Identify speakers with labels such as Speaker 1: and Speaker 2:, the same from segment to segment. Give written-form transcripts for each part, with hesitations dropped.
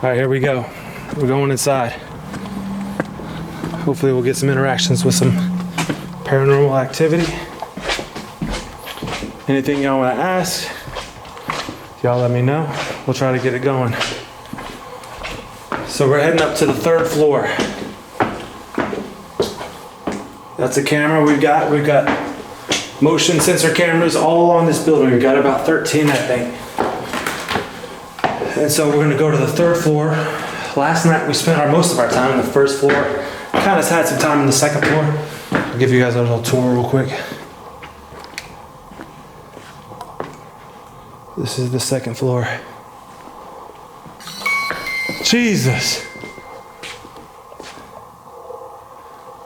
Speaker 1: All right, here we go. We're going inside. Hopefully we'll get some interactions with some paranormal activity. Anything y'all want to ask, y'all let me know. We'll try to get it going. So we're heading up to the 3rd floor. That's the camera we've got. We've got motion sensor cameras all on this building. We've got about 13, I think. And so we're gonna go to the 3rd floor. Last night we spent most of our time on the 1st floor. Kind of had some time on the 2nd floor. I'll give you guys a little tour real quick. This is the 2nd floor. Jesus.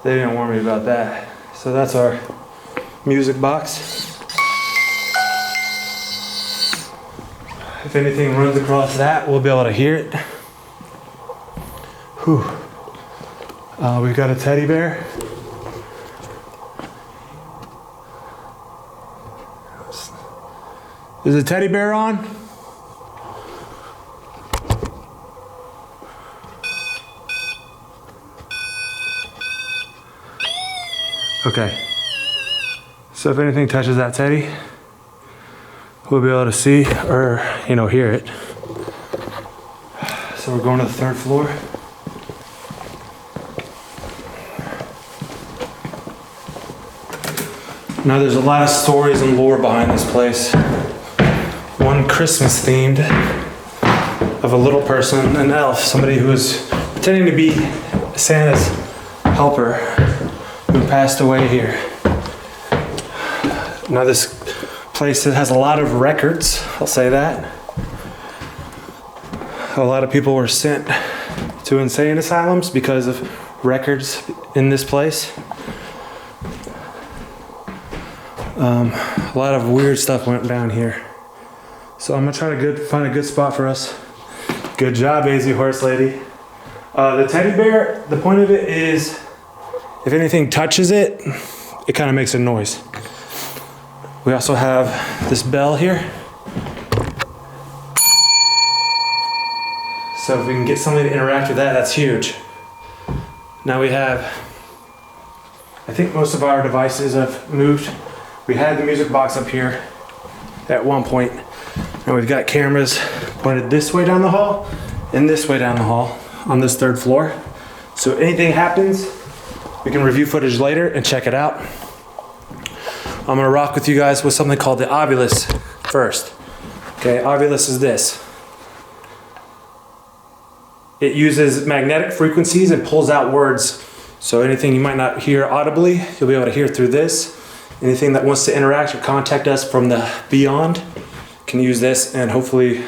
Speaker 1: They didn't warn me about that. So that's our music box. If anything runs across that, we'll be able to hear it. Whew. We've got a teddy bear. Is the teddy bear on? Okay. So if anything touches that teddy, we'll be able to see or, hear it. So we're going to the 3rd floor. Now there's a lot of stories and lore behind this place. One Christmas themed of a little person, an elf, somebody who was pretending to be Santa's helper who passed away here. Now this place has a lot of records, I'll say that. A lot of people were sent to insane asylums because of records in this place. A lot of weird stuff went down here. So I'm gonna try to find a good spot for us. Good job, AZ Horse Lady. The teddy bear, the point of it is, if anything touches it, it kind of makes a noise. We also have this bell here. So if we can get something to interact with that, that's huge. Now we have, I think most of our devices have moved. We had the music box up here at one point, and we've got cameras pointed this way down the hall and this way down the hall on this 3rd floor. So if anything happens, we can review footage later and check it out. I'm gonna rock with you guys with something called the Ovilus first. Okay, Ovilus is this. It uses magnetic frequencies and pulls out words. So anything you might not hear audibly, you'll be able to hear through this. Anything that wants to interact or contact us from the beyond can use this and hopefully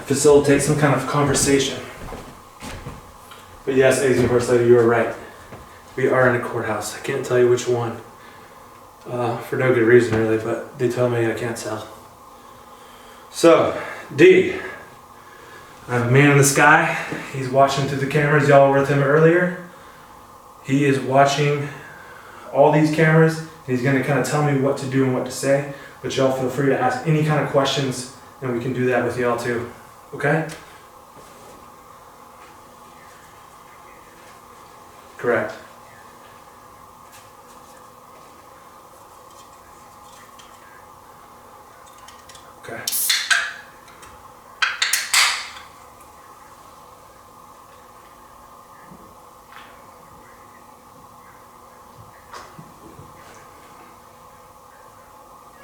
Speaker 1: facilitate some kind of conversation. But yes, AZ Horse Lady, you are right. We are in a courthouse. I can't tell you which one. For no good reason really, but they tell me I can't tell. So, D. I have a man in the sky. He's watching through the cameras. Y'all were with him earlier. He is watching all these cameras. He's gonna kind of tell me what to do and what to say, but y'all feel free to ask any kind of questions and we can do that with y'all too, okay? Correct. Okay.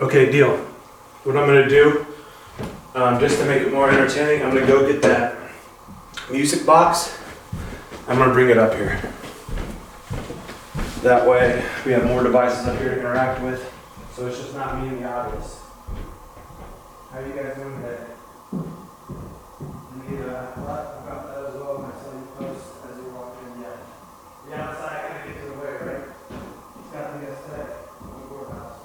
Speaker 1: Okay, deal. What I'm gonna do, just to make it more entertaining, I'm gonna go get that music box. I'm gonna bring it up here. That way, we have more devices up here to interact with, so it's just not me and the audience. How are you guys doing today? You need a lot about that as well when I saw you post as you walk in yet. The outside kind of gets in the way, right? It's got to be a today. The courthouse.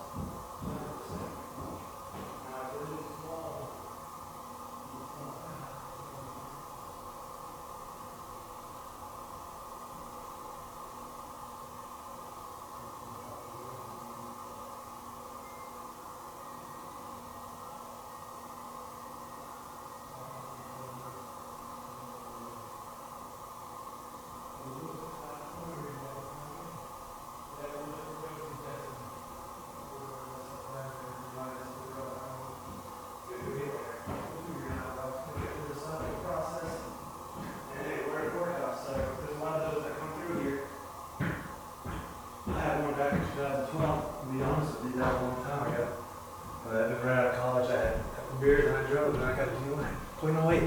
Speaker 1: know that I got to do it. Putting on weight.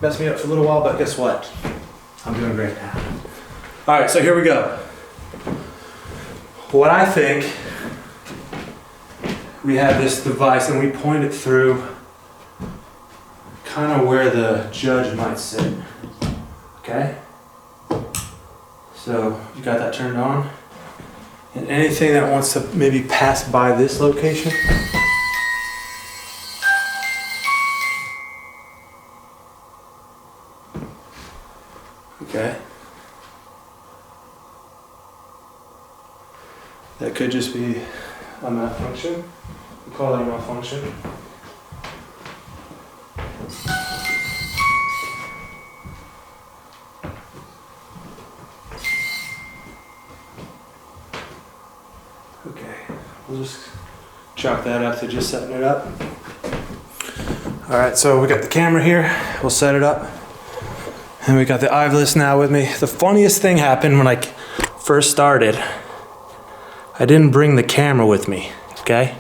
Speaker 1: Messed me up for a little while, but guess what? I'm doing great now. All right, so here we go. What I think, we have this device and we point it through kind of where the judge might sit. Okay? So you got that turned on. And anything that wants to maybe pass by this location. Okay. That could just be a malfunction. We call that a malfunction. Okay, we'll just chalk that up to just setting it up. All right, so we got the camera here. We'll set it up. And we got the eyeless now with me. The funniest thing happened when I first started. I didn't bring the camera with me, okay?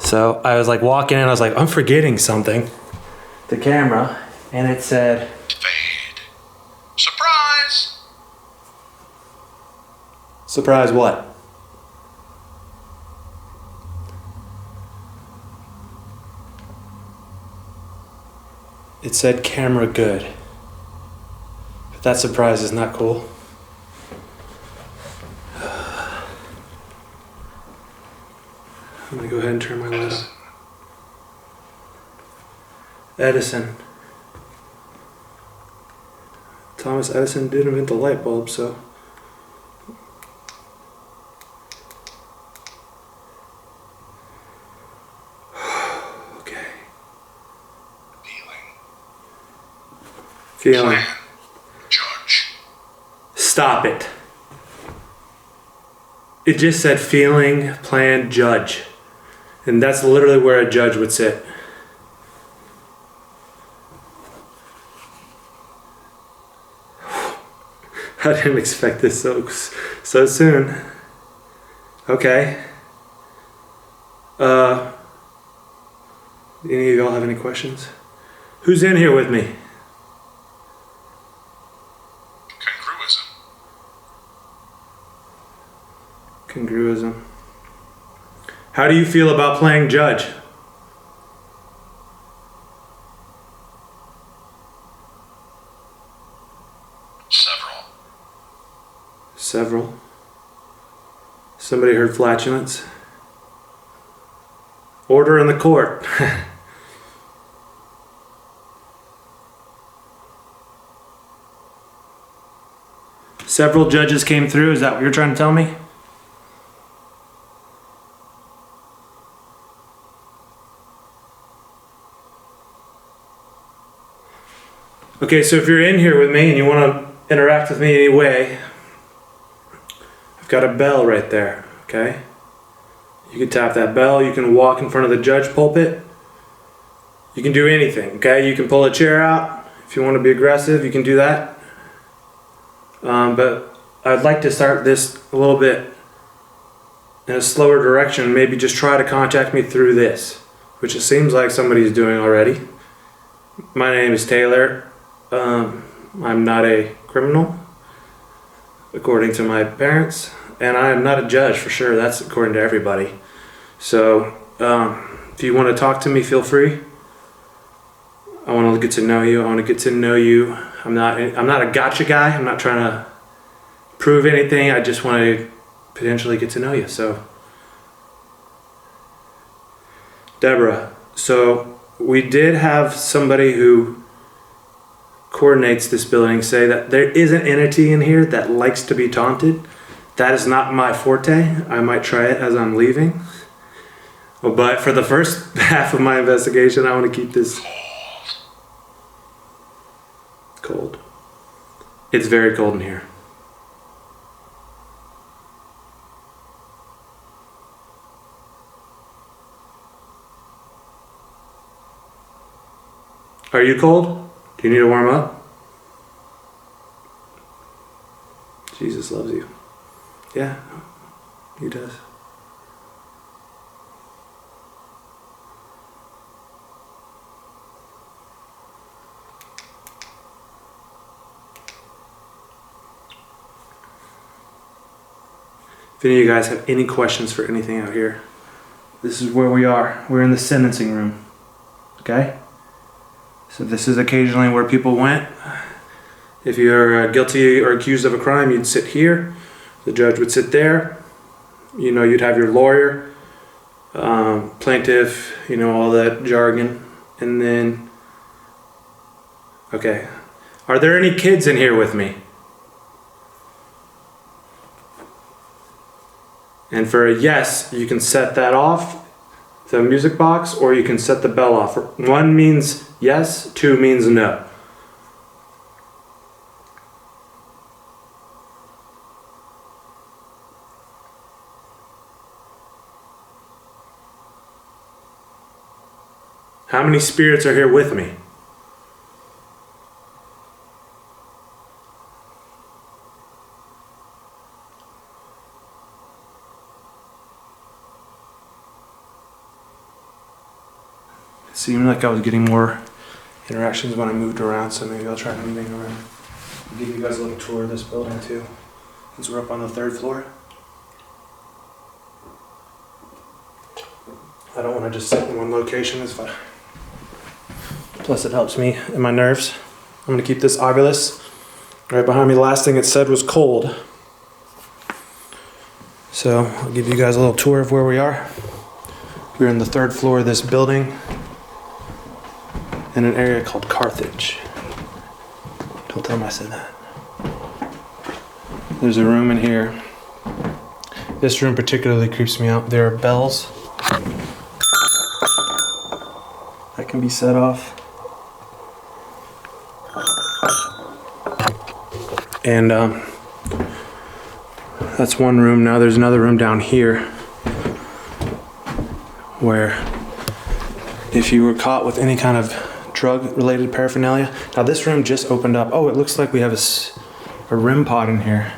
Speaker 1: So I was like walking in, I was like, I'm forgetting something. The camera, and it said,
Speaker 2: fade. Surprise!
Speaker 1: Surprise what? It said camera good. But that surprise is not cool. I'm gonna go ahead and turn my light on. Edison. Thomas Edison did invent the light bulb, so. Okay. Feeling.
Speaker 2: Plan. Judge.
Speaker 1: Stop it. It just said feeling, plan, judge. And that's literally where a judge would sit. I didn't expect this so soon. Okay. Any of y'all have any questions? Who's in here with me? Congruism. How do you feel about playing judge? Several. Somebody heard flatulence? Order in the court. Several judges came through, is that what you're trying to tell me? Okay, so if you're in here with me and you want to interact with me anyway, I've got a bell right there, okay? You can tap that bell, you can walk in front of the judge pulpit, you can do anything, okay? You can pull a chair out, if you want to be aggressive, you can do that. But I'd like to start this a little bit in a slower direction, maybe just try to contact me through this, which it seems like somebody's doing already. My name is Taylor. I'm not a criminal, according to my parents, and I am not a judge for sure. That's according to everybody. So, if you want to talk to me, feel free. I want to get to know you. I want to get to know you. I'm not a gotcha guy. I'm not trying to prove anything. I just want to potentially get to know you. So, Deborah. So we did have somebody who coordinates this building say that there is an entity in here that likes to be taunted. That is not my forte. I might try it as I'm leaving. But for the first half of my investigation, I want to keep this cold. It's very cold in here. Are you cold? Do you need to warm up? Jesus loves you. Yeah, he does. If any of you guys have any questions for anything out here, this is where we are. We're in the sentencing room. Okay? So this is occasionally where people went. If you're guilty or accused of a crime, you'd sit here. The judge would sit there. You know, you'd have your lawyer, plaintiff, you know, all that jargon. And then, okay. Are there any kids in here with me? And for a yes, you can set that off, the music box, or you can set the bell off. 1 means yes, 2 means no. How many spirits are here with me? It seemed like I was getting more interactions when I moved around, so maybe I'll try moving around. I'll give you guys a little tour of this building too, since we're up on the 3rd floor. I don't want to just sit in one location. It's fine. Plus it helps me in my nerves. I'm gonna keep this Ovilus right behind me. The last thing it said was cold. So I'll give you guys a little tour of where we are. We're in the 3rd floor of this building in an area called Carthage. Don't tell them I said that. There's a room in here. This room particularly creeps me out. There are bells that can be set off. And that's one room. Now there's another room down here where if you were caught with any kind of drug-related paraphernalia. Now this room just opened up. Oh, it looks like we have a REM pod in here.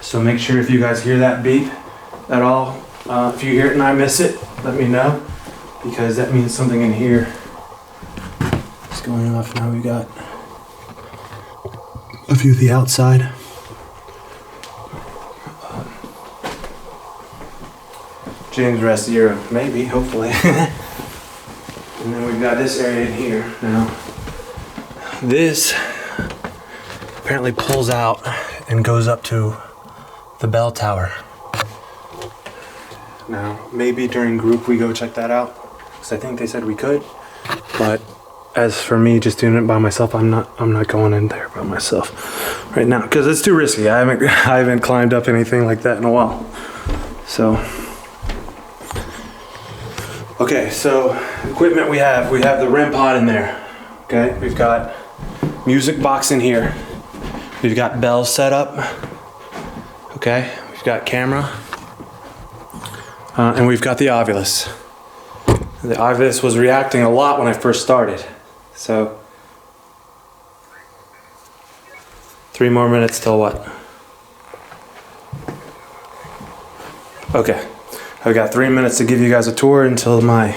Speaker 1: So make sure if you guys hear that beep at all, if you hear it and I miss it, let me know, because that means something in here is going off. Now we got a view of the outside. James Rest 0, maybe, hopefully. And then we've got this area in here. Now, this apparently pulls out and goes up to the bell tower. Now, maybe during group we go check that out, because I think they said we could. But as for me, just doing it by myself, I'm not going in there by myself right now, because it's too risky. I haven't climbed up anything like that in a while. So. Okay, so equipment we have the REM pod in there. Okay, we've got music box in here. We've got bells set up. Okay, we've got camera. And we've got the Ovilus. The Ovilus was reacting a lot when I first started. So 3 more minutes till what? Okay. I've got 3 minutes to give you guys a tour until my,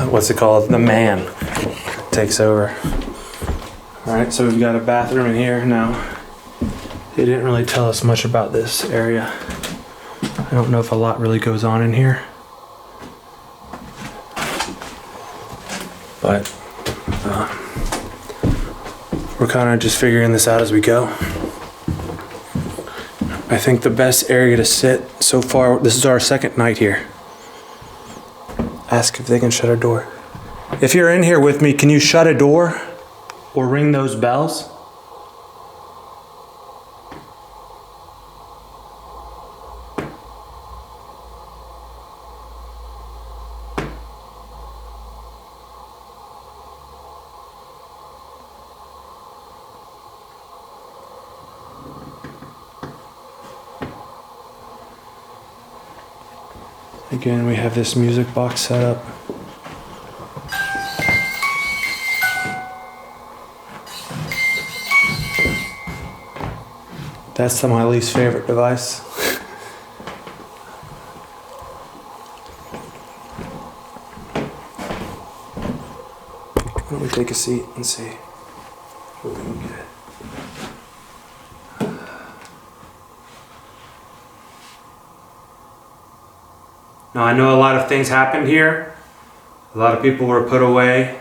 Speaker 1: what's it called? The man takes over. All right, so we've got a bathroom in here now. They didn't really tell us much about this area. I don't know if a lot really goes on in here. But we're kind of just figuring this out as we go. I think the best area to sit so far, this is our 2nd night here. Ask if they can shut a door. If you're in here with me, can you shut a door or ring those bells? Again, we have this music box set up. That's my least favorite device. Let me take a seat and see. Now, I know a lot of things happened here. A lot of people were put away,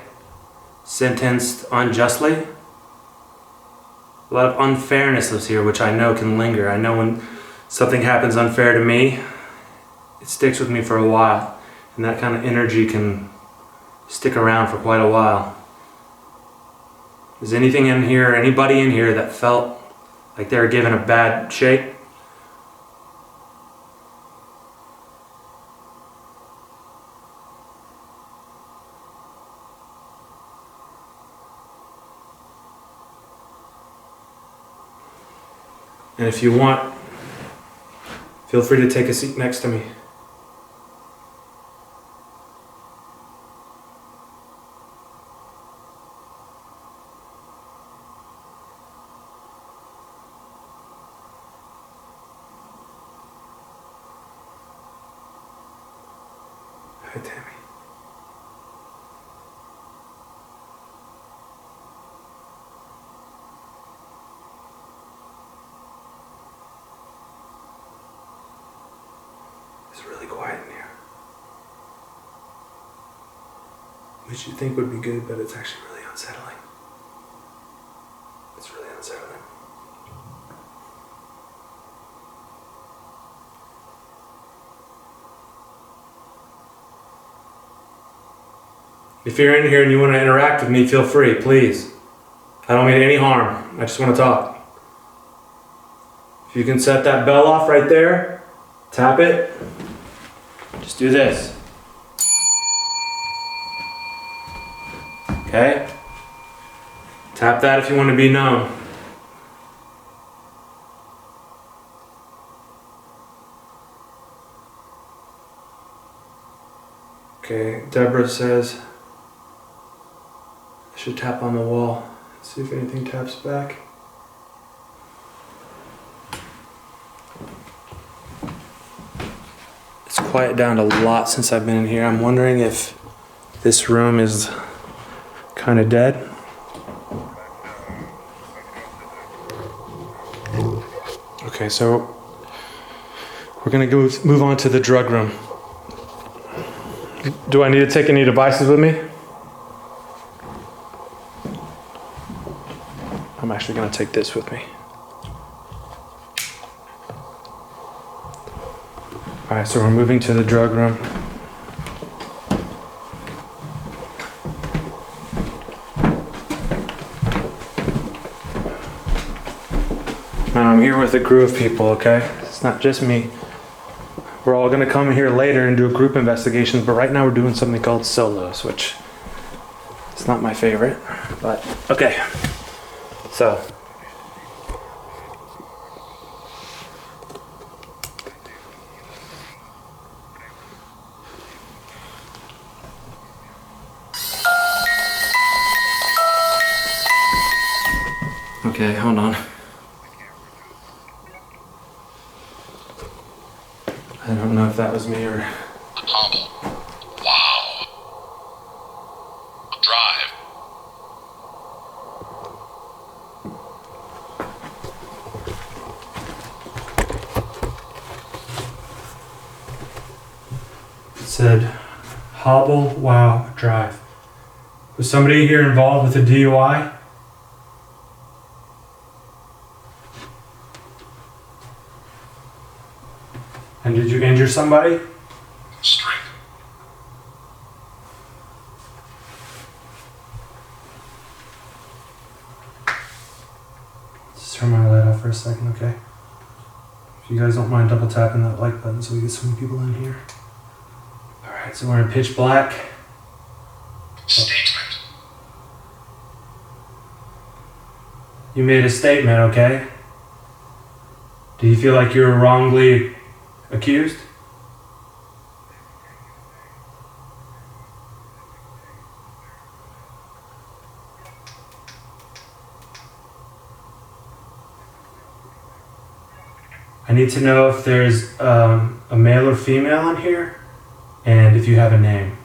Speaker 1: sentenced unjustly. A lot of unfairness lives here, which I know can linger. I know when something happens unfair to me, it sticks with me for a while. And that kind of energy can stick around for quite a while. Is anything in here, anybody in here that felt like they were given a bad shake? And if you want, feel free to take a seat next to me. Hi, Tammy. It's really quiet in here. Which you think would be good, but it's actually really unsettling. It's really unsettling. If you're in here and you want to interact with me, feel free, please. I don't mean any harm. I just want to talk. If you can set that bell off right there, tap it. Just do this. Okay? Tap that if you want to be known. Okay, Deborah says I should tap on the wall. See if anything taps back. It's quieted down a lot since I've been in here. I'm wondering if this room is kind of dead. Okay, so we're gonna go move on to the drug room. Do I need to take any devices with me? I'm actually gonna take this with me. All right, so we're moving to the drug room. Now I'm here with a crew of people, okay? It's not just me. We're all gonna come here later and do a group investigation, but right now we're doing something called solos, which is not my favorite, but okay. So. Okay, hold on. I don't know if that was me or...
Speaker 2: Humble. Wow. Drive.
Speaker 1: It said, Hobble Wow Drive. Was somebody here involved with a DUI? And did you injure somebody?
Speaker 2: Straight.
Speaker 1: Just turn my light off for a second, okay? If you guys don't mind double tapping that like button so we get so many people in here. Alright, so we're in pitch black.
Speaker 2: Statement.
Speaker 1: You made a statement, okay? Do you feel like you were wrongly accused? I need to know if there's a male or female in here, and if you have a name.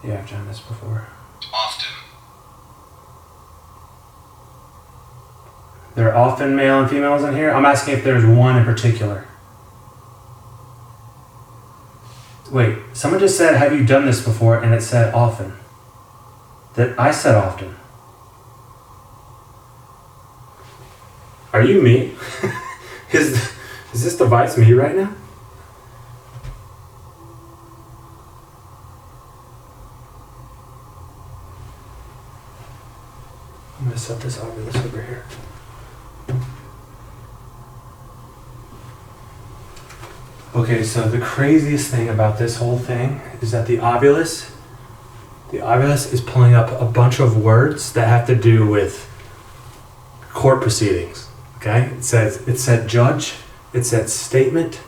Speaker 1: Yeah, I've done this before.
Speaker 2: Often.
Speaker 1: There are often male and females in here. I'm asking if there's one in particular. Wait, someone just said, have you done this before? And it said often. That I said often. Are you me? Is this device me right now? I'm gonna set this ovulus over here. Okay, so the craziest thing about this whole thing is that the ovulus is pulling up a bunch of words that have to do with court proceedings. Okay? It said judge, it said statement.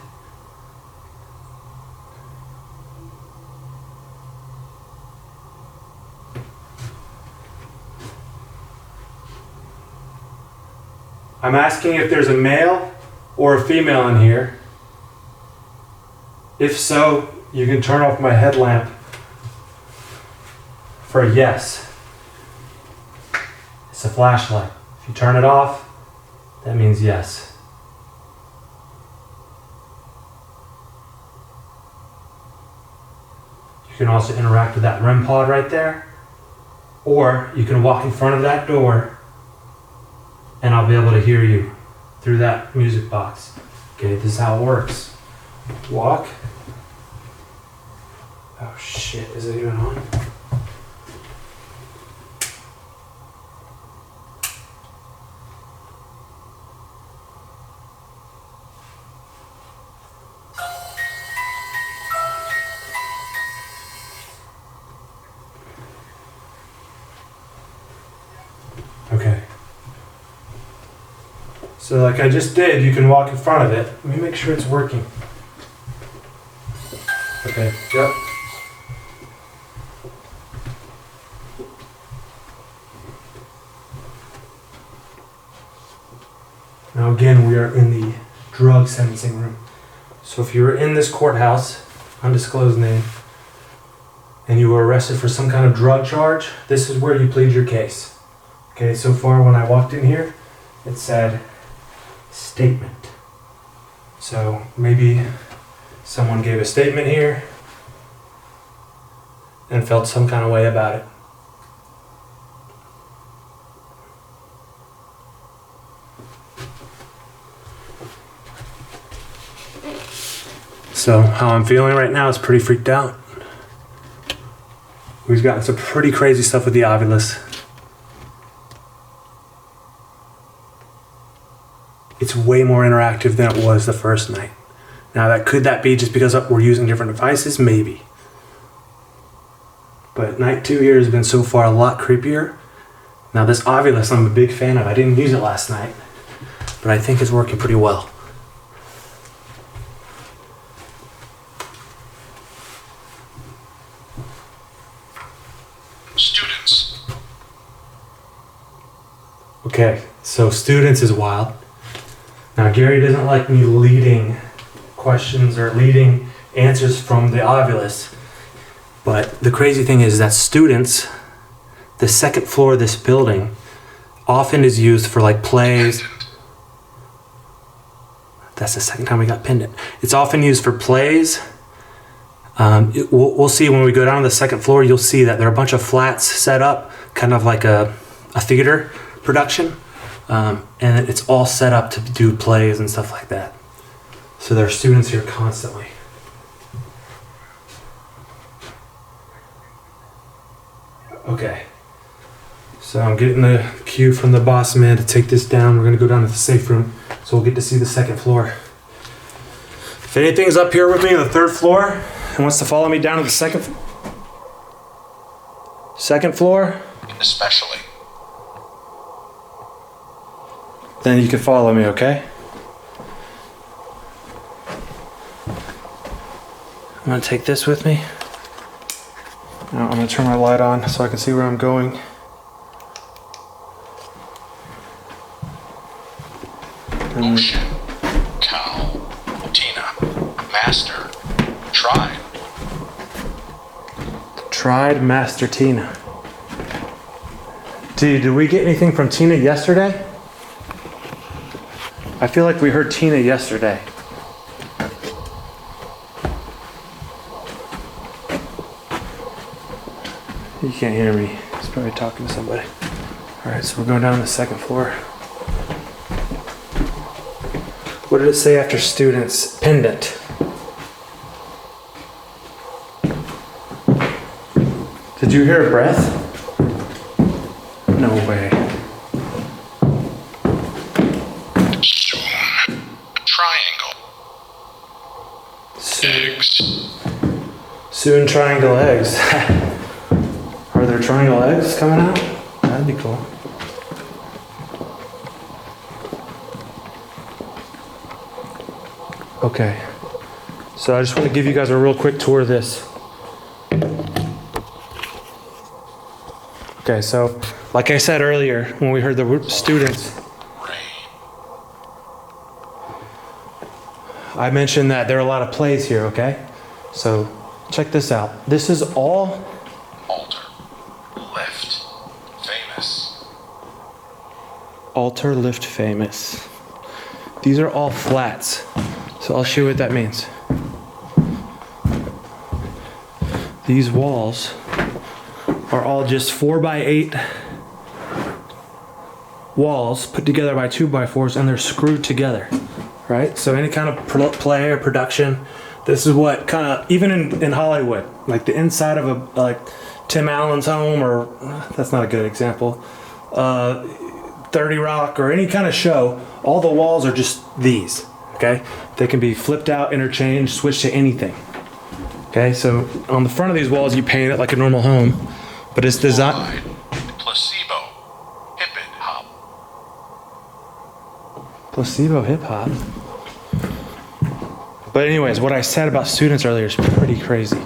Speaker 1: I'm asking if there's a male or a female in here. If so, you can turn off my headlamp for a yes. It's a flashlight. If you turn it off, that means yes. You can also interact with that REM pod right there, or you can walk in front of that door and I'll be able to hear you through that music box. Okay, this is how it works. Walk. Oh shit, is it even on? Okay. So like I just did, you can walk in front of it. Let me make sure it's working. Okay, yep. Now again, we are in the drug sentencing room. So if you were in this courthouse, undisclosed name, and you were arrested for some kind of drug charge, this is where you plead your case. Okay, so far when I walked in here, it said statement. So maybe someone gave a statement here and felt some kind of way about it. So how I'm feeling right now is pretty freaked out. We've gotten some pretty crazy stuff with the ovulus. It's way more interactive than it was the first night. Now could that be just because we're using different devices? Maybe. But night 2 here has been so far a lot creepier. Now this ovulus I'm a big fan of. I didn't use it last night, but I think it's working pretty well.
Speaker 2: Students.
Speaker 1: Okay, so students is wild. Now Gary doesn't like me leading questions or leading answers from the ovulus. But the crazy thing is that students, the second floor of this building, often is used for like plays. That's the second time we got pendant. It's often used for plays. We'll see when we go down to the second floor, you'll see that there are a bunch of flats set up, kind of like a theater production. And it's all set up to do plays and stuff like that. So there are students here constantly. Okay. So I'm getting the cue from the boss man to take this down. We're gonna go down to the safe room, so we'll get to see the second floor. If anything's up here with me on the third floor and wants to follow me down to the second floor,
Speaker 2: Especially.
Speaker 1: then you can follow me, okay? I'm gonna take this with me. Now I'm gonna turn my light on so I can see where I'm going.
Speaker 2: Ocean. Cow. Tina. Master. Tried.
Speaker 1: Tried Master Tina. Did we get anything from Tina yesterday? I feel like we heard Tina yesterday. You can't hear me. He's probably talking to somebody. All right, so we're going down the second floor. What did it say after students? Pendant. Did you hear a breath? No way.
Speaker 2: Soon. Triangle. Eggs.
Speaker 1: Soon triangle eggs. Are there triangle eggs coming out? That'd be cool. Okay. So I just want to give you guys a real quick tour of this. Okay, so like I said earlier, when we heard the students, I mentioned that there are a lot of plays here, okay? So check this out. This is all
Speaker 2: Altar. Lift. Famous.
Speaker 1: altar lift famous. These are all flats. So I'll show you what that means. These walls are all just 4x8 walls put together by 2x4s, and they're screwed together, right? So any kind of play or production, this is what kind of, even in Hollywood, like the inside of a, like Tim Allen's home, or that's not a good example, 30 Rock or any kind of show, all the walls are just these, okay? They can be flipped out, interchanged, switched to anything. Okay, so on the front of these walls, you paint it like a normal home, but it's designed.
Speaker 2: Placebo. Hip hop.
Speaker 1: Placebo hip hop. But anyways, what I said about students earlier is pretty crazy.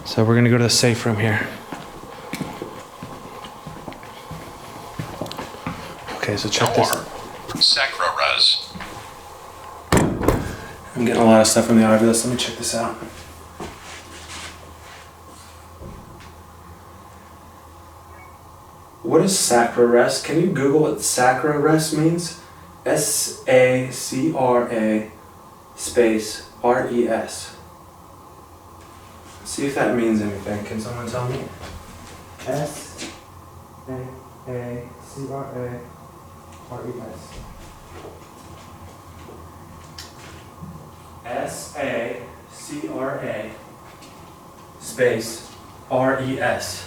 Speaker 1: So we're gonna go to the safe room here. Okay, so check this out.
Speaker 2: Sacra-res.
Speaker 1: I'm getting a lot of stuff from the Oculus. Let me check this out. What is sacra-res? Can you Google what sacra-res means? S-A-C-R-A space R-E-S. See if that means anything. Can someone tell me? S-A-C-R-A-R-E-S. S-A-C-R-A space R-E-S.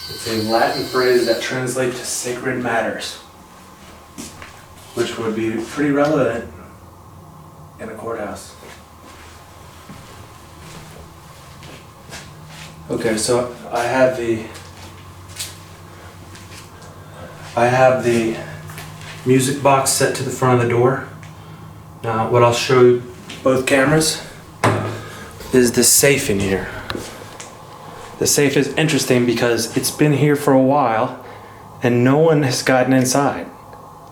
Speaker 1: It's a Latin phrase that translates to sacred matters, which would be pretty relevant in a courthouse. Okay, so I have the music box set to the front of the door. Now, what I'll show you both cameras is the safe in here. The safe is interesting because it's been here for a while and no one has gotten inside.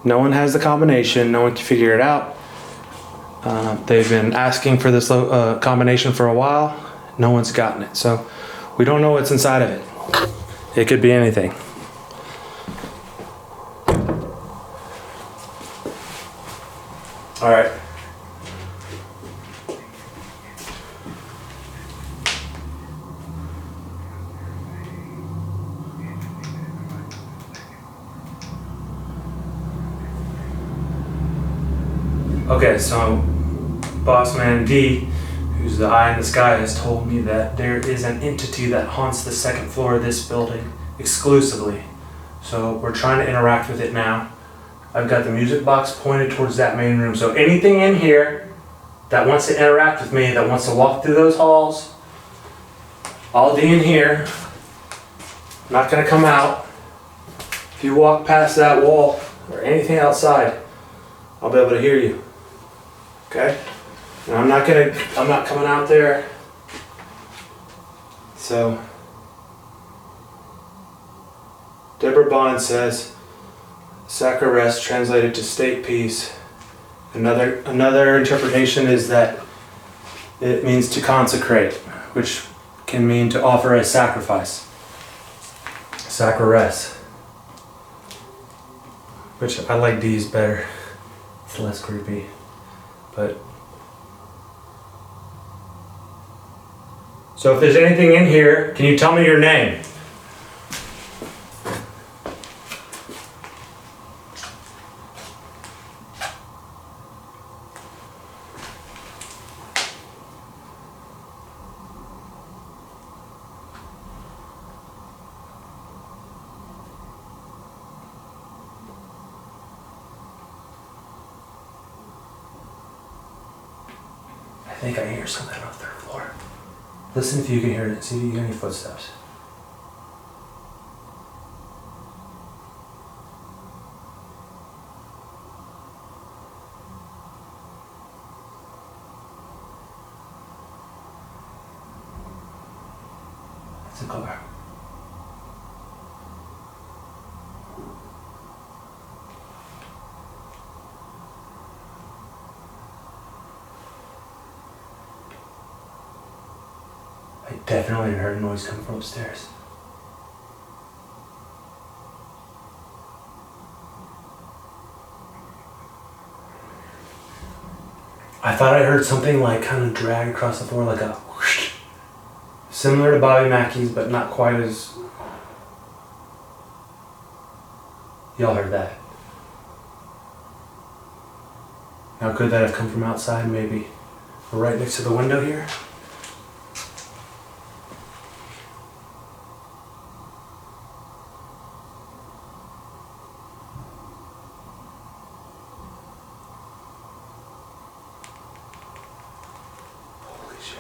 Speaker 1: No one has the combination, no one can figure it out. They've been asking for this combination for a while, no one's gotten it. So we don't know what's inside of it. It could be anything. All right. Okay, so Boss Man D, who's the eye in the sky, has told me that there is an entity that haunts the second floor of this building exclusively. So we're trying to interact with it now. I've got the music box pointed towards that main room. So anything in here that wants to interact with me, that wants to walk through those halls, I'll be in here. I'm not gonna come out. If you walk past that wall or anything outside, I'll be able to hear you. Okay? And I'm not coming out there. So Deborah Bond says, Sacra-res translated to state peace Another interpretation is that it means to consecrate, which can mean to offer a sacrifice. Sacrifice. Which I like D's better. It's less creepy. But so if there's anything in here, can you tell me your name? I think I hear something on the third floor. Listen if you can hear it. See if you hear any footsteps. It's a car. I definitely heard a noise coming from upstairs. I thought I heard something like kind of drag across the floor like a whoosh. Similar to Bobby Mackey's, but not quite as... Y'all heard that. Now could that have come from outside maybe? We're right next to the window here. Holy shit.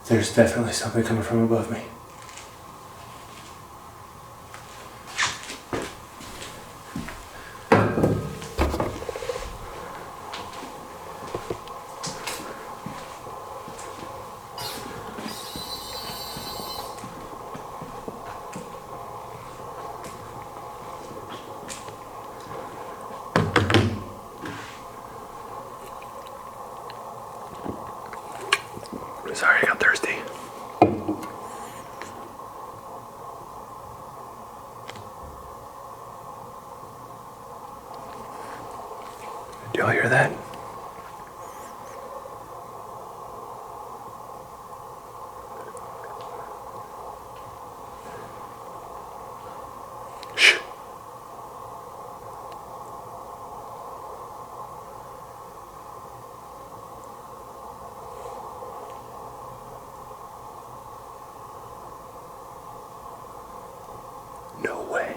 Speaker 1: There's definitely something coming from above me. Sorry, I got thirsty. Do y'all hear that? Shh. No way.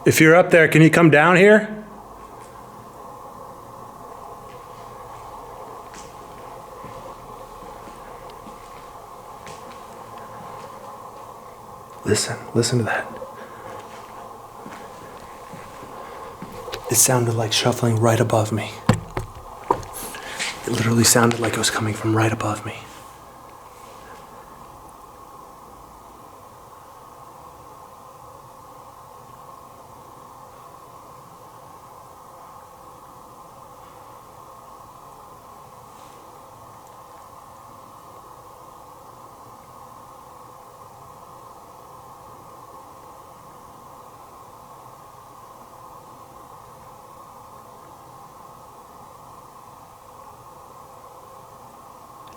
Speaker 1: If you're up there, can you come down here? Listen to that. It sounded like shuffling right above me. It literally sounded like it was coming from right above me.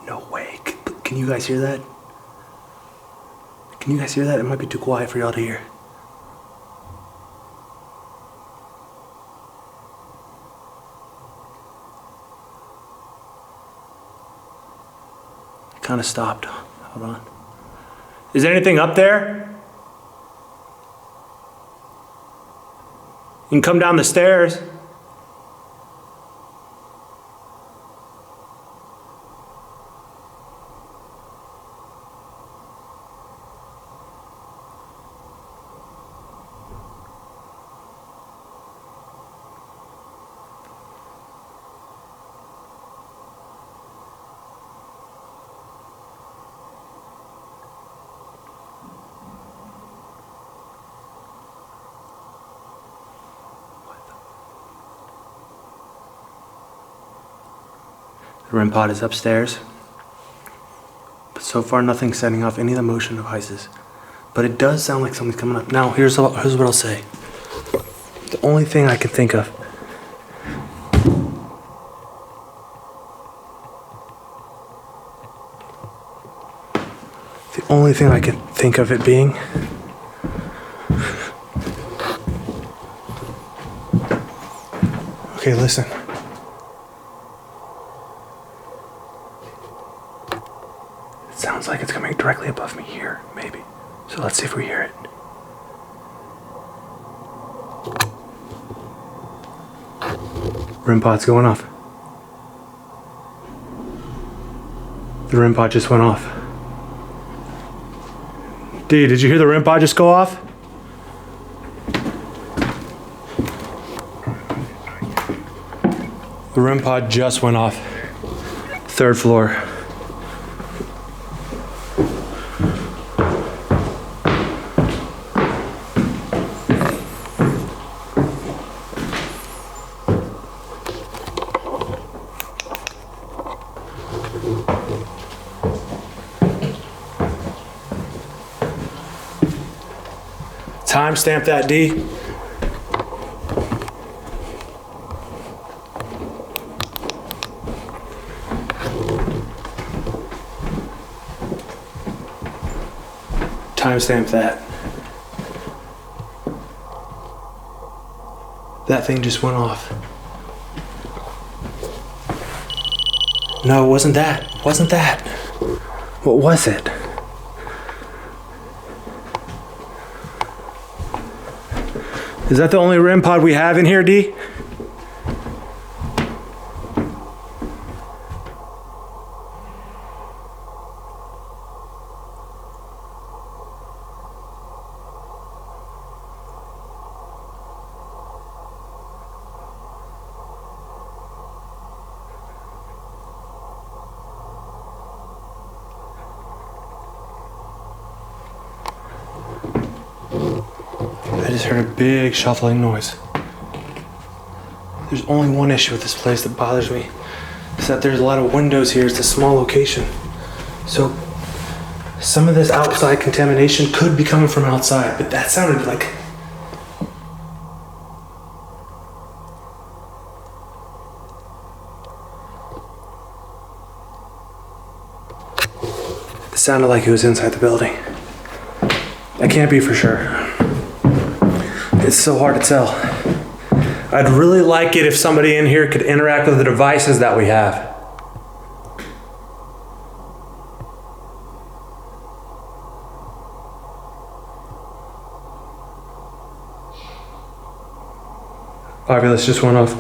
Speaker 1: No way. Can you guys hear that? Can you guys hear that? It might be too quiet for y'all to hear. It kind of stopped. Hold on. Is there anything up there? You can come down the stairs. The REM pod is upstairs. But so far nothing's setting off any of the motion devices. But it does sound like something's coming up. Now, here's what I'll say. The only thing I can think of. The only thing I can think of it being. Okay, listen. It sounds like it's coming directly above me here, maybe. So let's see if we hear it. REM pod's going off. The REM pod just went off. D, did you hear the REM pod just go off? The REM pod just went off. 3rd floor. Timestamp that, D. Timestamp that. That thing just went off. No, it wasn't that. It wasn't that. What was it? Is that the only REM pod we have in here, D? I just heard a big shuffling noise. There's only one issue with this place that bothers me. It's that there's a lot of windows here. It's a small location. So some of this outside contamination could be coming from outside, but that sounded like... It sounded like it was inside the building. I can't be for sure. It's so hard to tell. I'd really like it if somebody in here could interact with the devices that we have. Fabulous, just went off.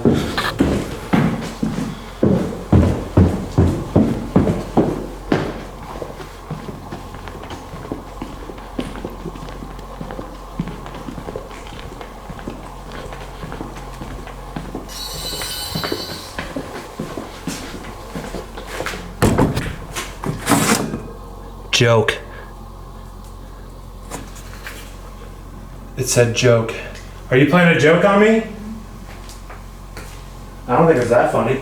Speaker 1: Joke. It said joke. Are you playing a joke on me? I don't think it's that funny.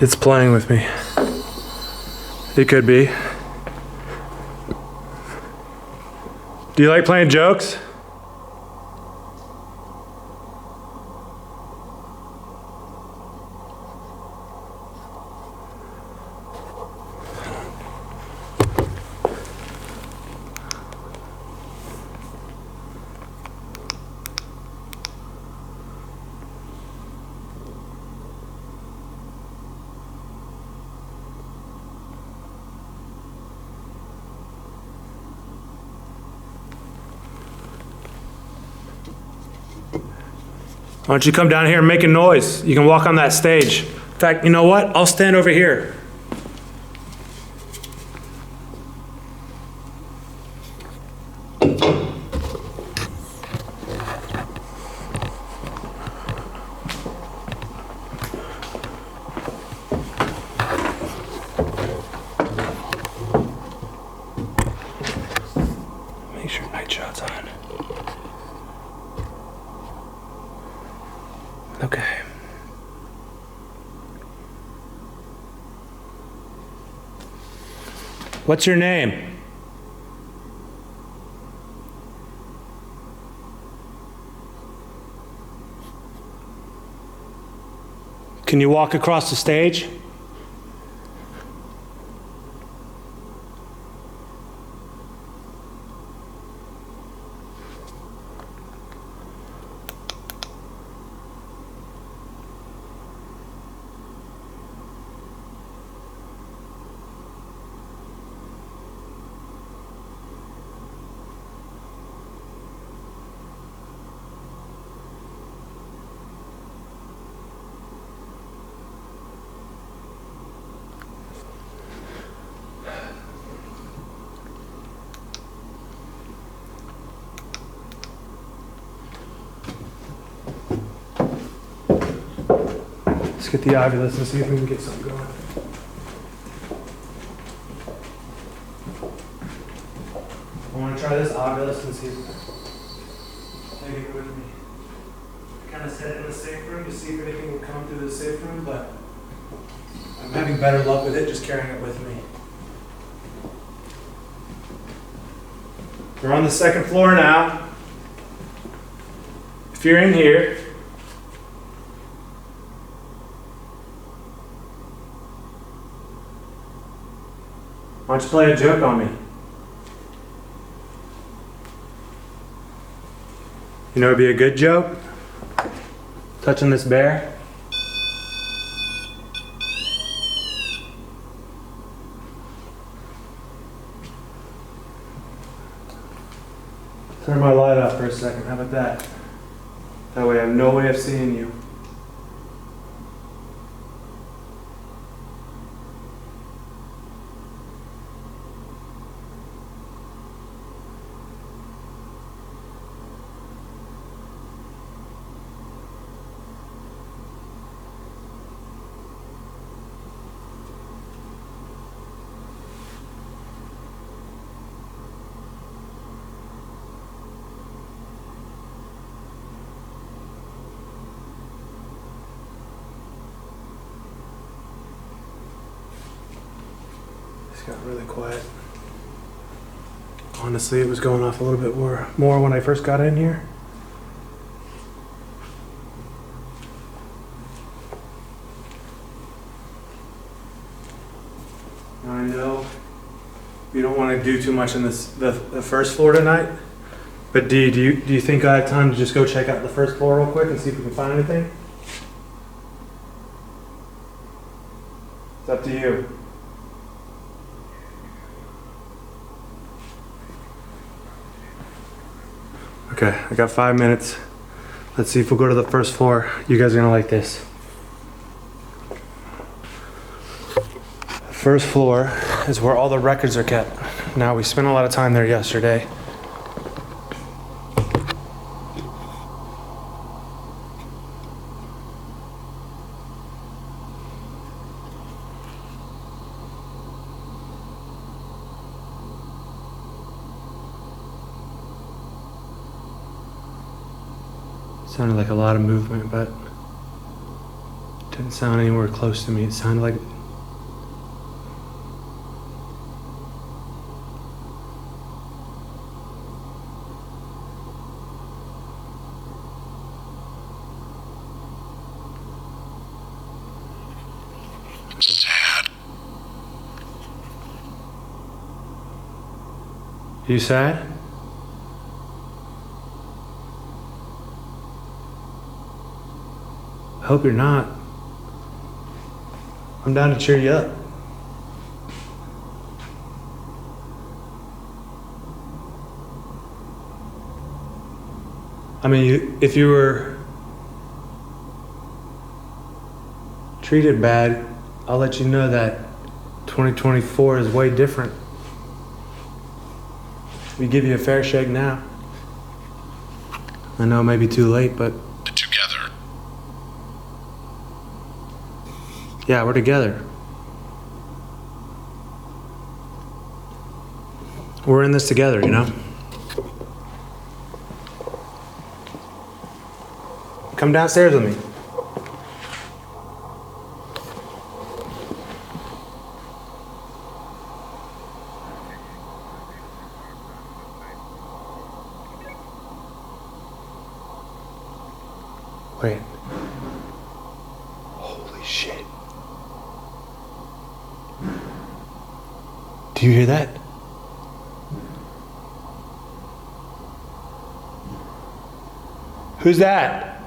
Speaker 1: It's playing with me. It could be. Do you like playing jokes? Why don't you come down here and make a noise? You can walk on that stage. In fact, you know what? I'll stand over here. What's your name? Can you walk across the stage? Let's get the ovulus and see if we can get something going. I want to try this ovulus and see if take it with me. I kind of set it in the safe room to see if anything will come through the safe room, but I'm having better luck with it just carrying it with me. We're on the second floor now. If you're in here, why don't you play a joke on me? You know, it'd be a good joke? Touching this bear? Turn my light off for a second. How about that? That way I have no way of seeing you. It got really quiet. Honestly, it was going off a little bit more when I first got in here. I know we don't want to do too much in the first floor tonight, but do you think I have time to just go check out the first floor real quick and see if we can find anything? It's up to you. Okay, I got 5 minutes. Let's see if we'll go to the first floor. You guys are gonna like this. The first floor is where all the records are kept. Now, we spent a lot of time there yesterday. Sounded like a lot of movement, but it didn't sound anywhere close to me. It sounded like
Speaker 2: Sad.
Speaker 1: You sad? I hope you're not. I'm down to cheer you up. I mean, if you were treated bad, I'll let you know that 2024 is way different. We give you a fair shake now. I know it may be too late, but
Speaker 2: Together.
Speaker 1: yeah, we're together. We're in this together, you know? Come downstairs with me. Shit. Do you hear that? Who's that?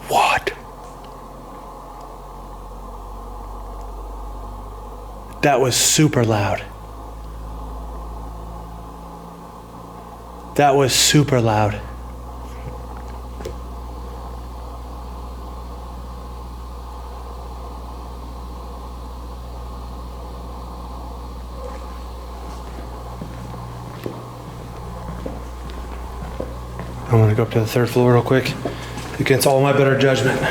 Speaker 1: What? That was super loud. That was super loud. I'm gonna go up to the third floor real quick against all my better judgment.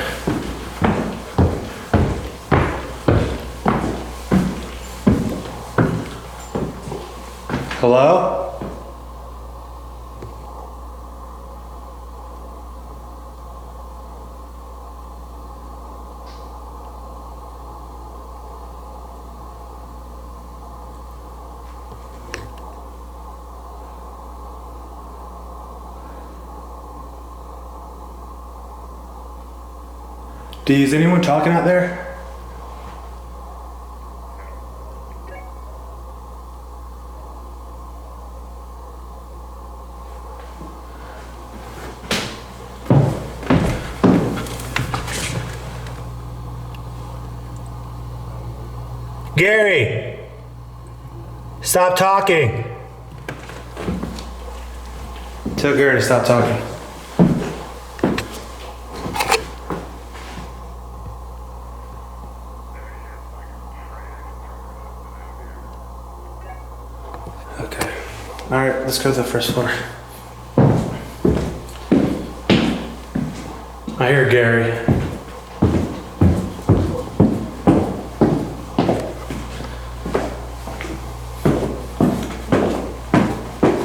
Speaker 1: Hello? Is anyone talking out there? Gary! Stop talking! Tell Gary to stop talking. Okay. Alright, let's go to the first floor. I hear Gary.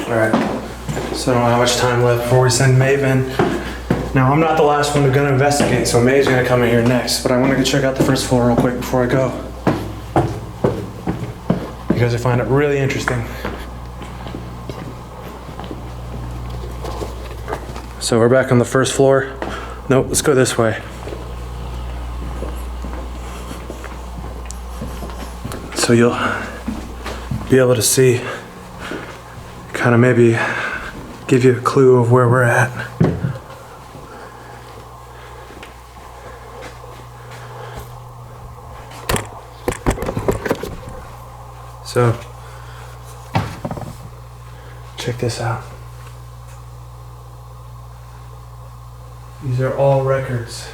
Speaker 1: Alright, so I don't know how much time left before we send Maeve in. Now, I'm not the last one to go investigate, so Maeve's gonna come in here next, but I wanna go check out the first floor real quick before I go. You guys will find it really interesting. So we're back on the first floor. Nope, let's go this way. So you'll be able to see, kind of maybe give you a clue of where we're at. So, check this out. These are all records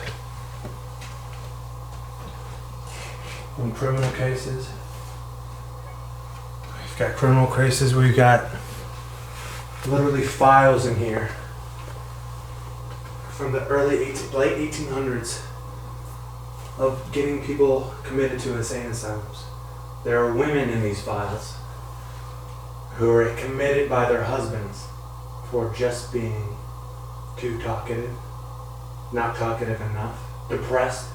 Speaker 1: on criminal cases. We've got criminal cases, we've got literally files in here from the late 1800s of getting people committed to insane asylums. There are women in these files who are committed by their husbands for just being too talkative, not talkative enough, depressed,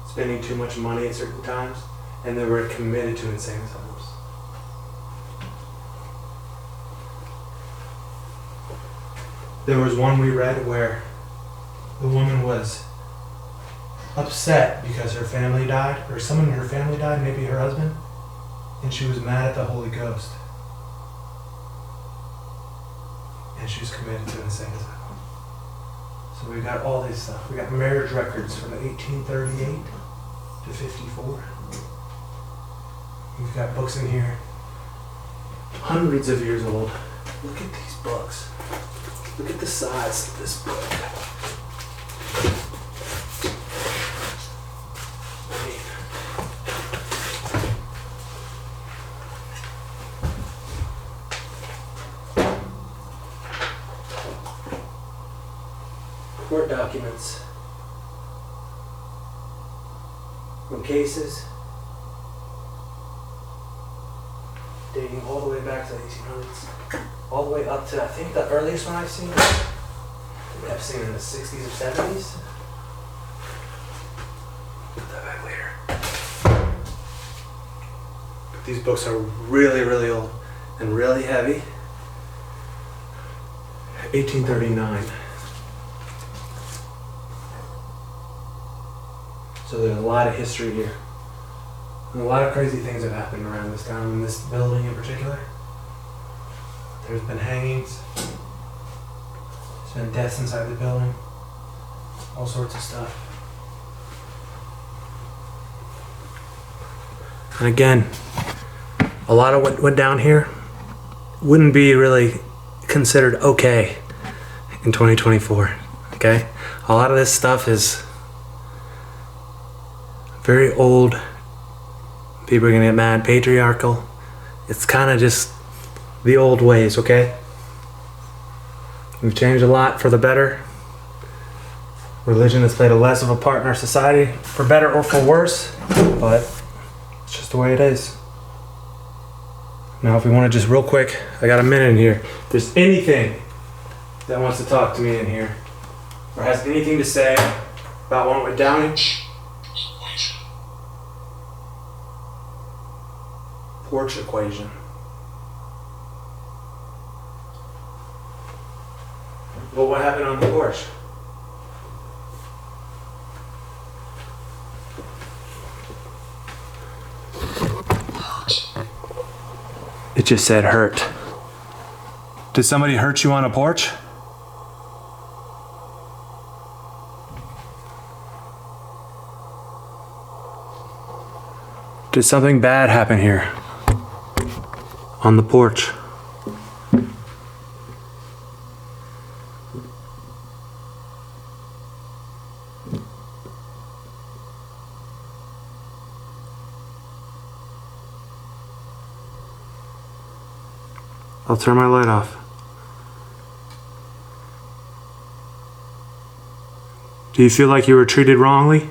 Speaker 1: spending too much money at certain times, and they were committed to insane asylums. There was one we read where the woman was upset because her family died, or someone in her family died, maybe her husband, and she was mad at the Holy Ghost. And she was committed to insane asylum. So we got all this stuff. We got marriage records from 1838 to 54. We've got books in here, hundreds of years old. Look at these books. Look at the size of this book. Court documents from cases dating all the way back to the 1800s, all the way up to, I think the earliest one I've seen in the 60s or 70s. Put that back later. These books are really, really old and really heavy. 1839. So there's a lot of history here. And a lot of crazy things have happened around this town, in this building in particular. There's been hangings. There's been deaths inside the building. All sorts of stuff. And again, a lot of what went down here wouldn't be really considered okay in 2024, okay? A lot of this stuff is very old. People are gonna get mad, patriarchal. It's kind of just the old ways, okay? We've changed a lot for the better. Religion has played a less of a part in our society, for better or for worse, but it's just the way it is. Now, if we want to just real quick, I got a minute in here. If there's anything that wants to talk to me in here, or has anything to say about what went down here, porch equation. Well, what happened on the porch? It just said hurt. Did somebody hurt you on a porch? Did something bad happen here? On the porch? I'll turn my light off. Do you feel like you were treated wrongly?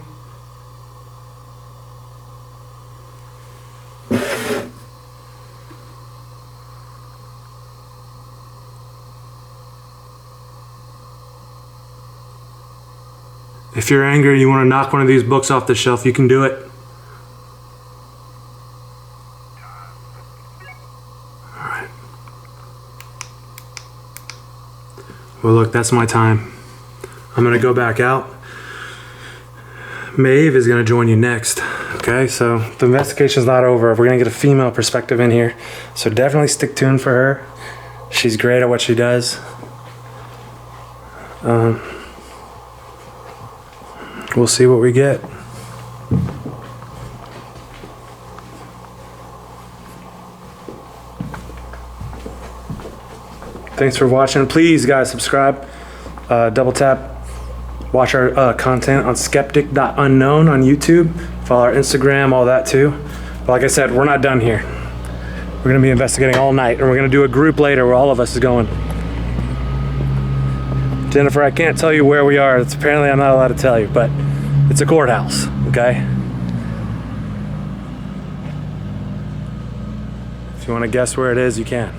Speaker 1: If you're angry, you want to knock one of these books off the shelf, you can do it. Alright. Well, look, that's my time. I'm going to go back out. Maeve is going to join you next. Okay, so the investigation's not over. We're going to get a female perspective in here. So definitely stick tuned for her. She's great at what she does. We'll see what we get. Thanks for watching. Please, guys, subscribe. Double tap. Watch our content on skeptic.unknown on YouTube. Follow our Instagram, all that too. But like I said, we're not done here. We're going to be investigating all night, and we're going to do a group later where all of us is going. Jennifer, I can't tell you where we are. It's apparently I'm not allowed to tell you, but it's a courthouse, okay? If you want to guess where it is, you can.